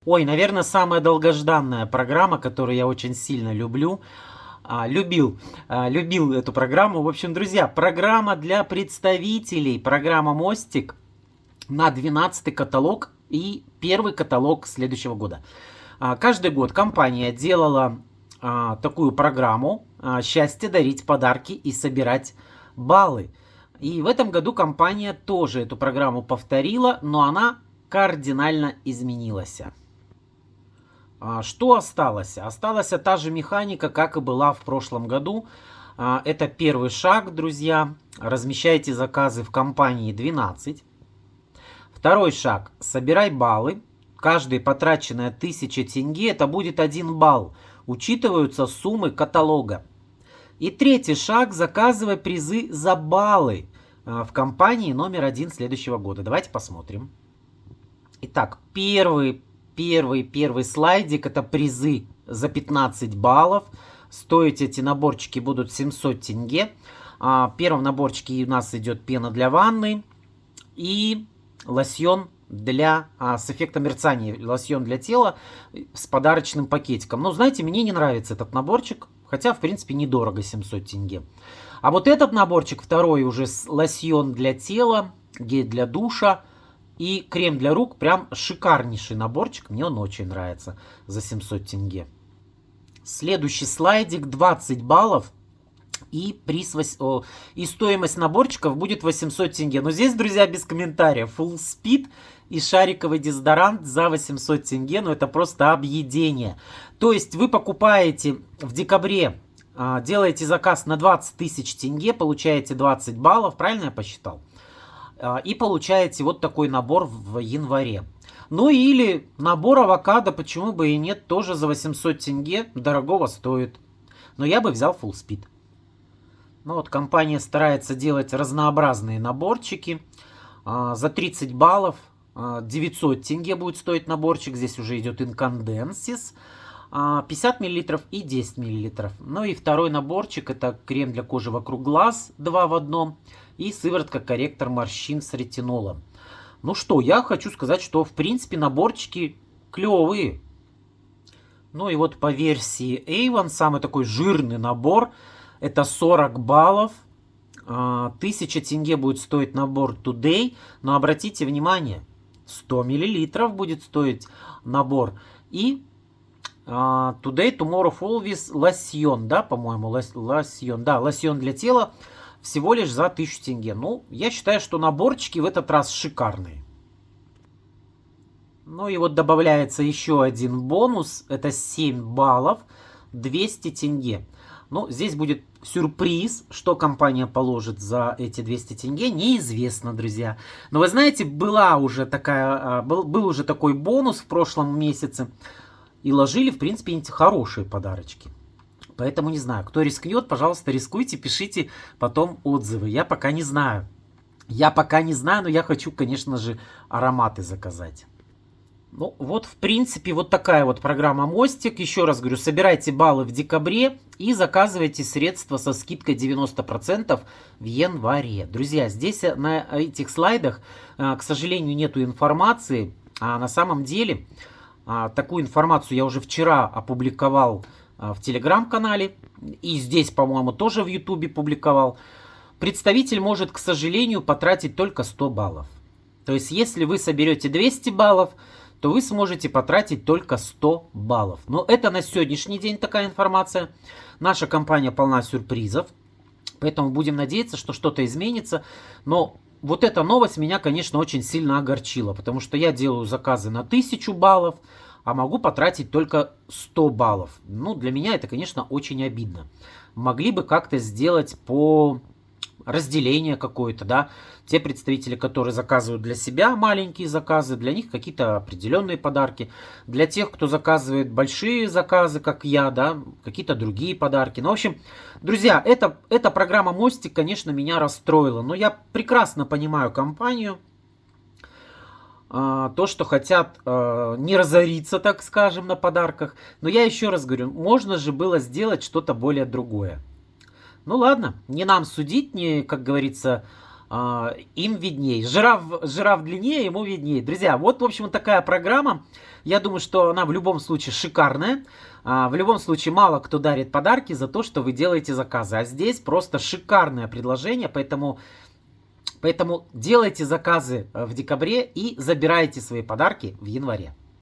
Ой, наверное, самая долгожданная программа, которую я очень сильно люблю. Любил эту программу. В общем, друзья, программа для представителей, программа «Мостик» на 12-й каталог и первый каталог следующего года. Каждый год компания делала такую программу «Счастье дарить подарки и собирать баллы». И в этом году компания тоже эту программу повторила, но она кардинально изменилась. Что осталось? Осталась та же механика, как и была в прошлом году. Это первый шаг, друзья. Размещайте заказы в компании 12. Второй шаг. Собирай баллы. Каждая потраченная 1000 тенге, это будет 1 балл. Учитываются суммы каталога. И третий шаг. Заказывай призы за баллы в компании номер 1 следующего года. Давайте посмотрим. Итак, первый слайдик — это призы за 15 баллов. Стоить эти наборчики будут 700 тенге. В первом наборчике у нас идет пена для ванны и лосьон с эффектом мерцания, лосьон для тела с подарочным пакетиком. Но знаете, мне не нравится этот наборчик, хотя в принципе недорого, 700 тенге. А вот этот наборчик, второй, уже лосьон для тела, гель для душа и крем для рук, прям шикарнейший наборчик. Мне он очень нравится за 700 тенге. Следующий слайдик, 20 баллов. И стоимость наборчиков будет 800 тенге. Но здесь, друзья, без комментариев. Full Speed и шариковый дезодорант за 800 тенге. Ну, это просто объедение. То есть вы покупаете в декабре, делаете заказ на 20 тысяч тенге, получаете 20 баллов. Правильно я посчитал? И получаете вот такой набор в январе. Ну или набор авокадо, почему бы и нет, тоже за 800 тенге, дорогого стоит. Но я бы взял Full Speed. Ну вот компания старается делать разнообразные наборчики. За 30 баллов 900 тенге будет стоить наборчик. Здесь уже идет Incandescence. 50 мл и 10 мл. Ну и второй наборчик — это крем для кожи вокруг глаз 2 в 1 и сыворотка-корректор морщин с ретинолом. Ну что, я хочу сказать, что в принципе наборчики клевые. Ну и вот по версии Avon самый такой жирный набор — это 40 баллов. 1000 тенге будет стоить набор Today. Но обратите внимание, 100 мл будет стоить набор. И Today, Tomorrow, Always лосьон, да, по-моему, лосьон, да, лосьон для тела всего лишь за 1000 тенге. Ну, я считаю, что наборчики в этот раз шикарные. Ну и вот добавляется еще один бонус, это 7 баллов, 200 тенге. Ну, здесь будет сюрприз, что компания положит за эти 200 тенге, неизвестно, друзья. Но вы знаете, был уже такой бонус в прошлом месяце. И ложили, в принципе, эти хорошие подарочки. Поэтому не знаю, кто рискнет, пожалуйста, рискуйте, пишите потом отзывы. Я пока не знаю. Но я хочу, конечно же, ароматы заказать. Ну, вот, в принципе, вот такая вот программа «Мостик». Еще раз говорю, собирайте баллы в декабре и заказывайте средства со скидкой 90% в январе. Друзья, здесь на этих слайдах, к сожалению, нету информации. А на самом деле такую информацию я уже вчера опубликовал в телеграм-канале. И здесь, по-моему, тоже в ютубе публиковал. Представитель может, к сожалению, потратить только 100 баллов. То есть, если вы соберете 200 баллов, то вы сможете потратить только 100 баллов. Но это на сегодняшний день такая информация. Наша компания полна сюрпризов. Поэтому будем надеяться, что что-то изменится. Но вот эта новость меня, конечно, очень сильно огорчила. Потому что я делаю заказы на 1000 баллов, а могу потратить только 100 баллов. Ну, для меня это, конечно, очень обидно. Могли бы как-то сделать по разделение какое-то, да. Те представители, которые заказывают для себя маленькие заказы, для них какие-то определенные подарки. Для тех, кто заказывает большие заказы, как я, да, какие-то другие подарки. Ну, в общем, друзья, эта программа «Мостик», конечно, меня расстроила. Но я прекрасно понимаю компанию. То, что хотят не разориться, так скажем, на подарках. Но я еще раз говорю, можно же было сделать что-то более другое. Ну ладно, не нам судить, не, как говорится, им виднее. Жираф длиннее, ему виднее. Друзья, вот, в общем, вот такая программа. Я думаю, что она в любом случае шикарная. В любом случае, мало кто дарит подарки за то, что вы делаете заказы. А здесь просто шикарное предложение, поэтому делайте заказы в декабре и забирайте свои подарки в январе.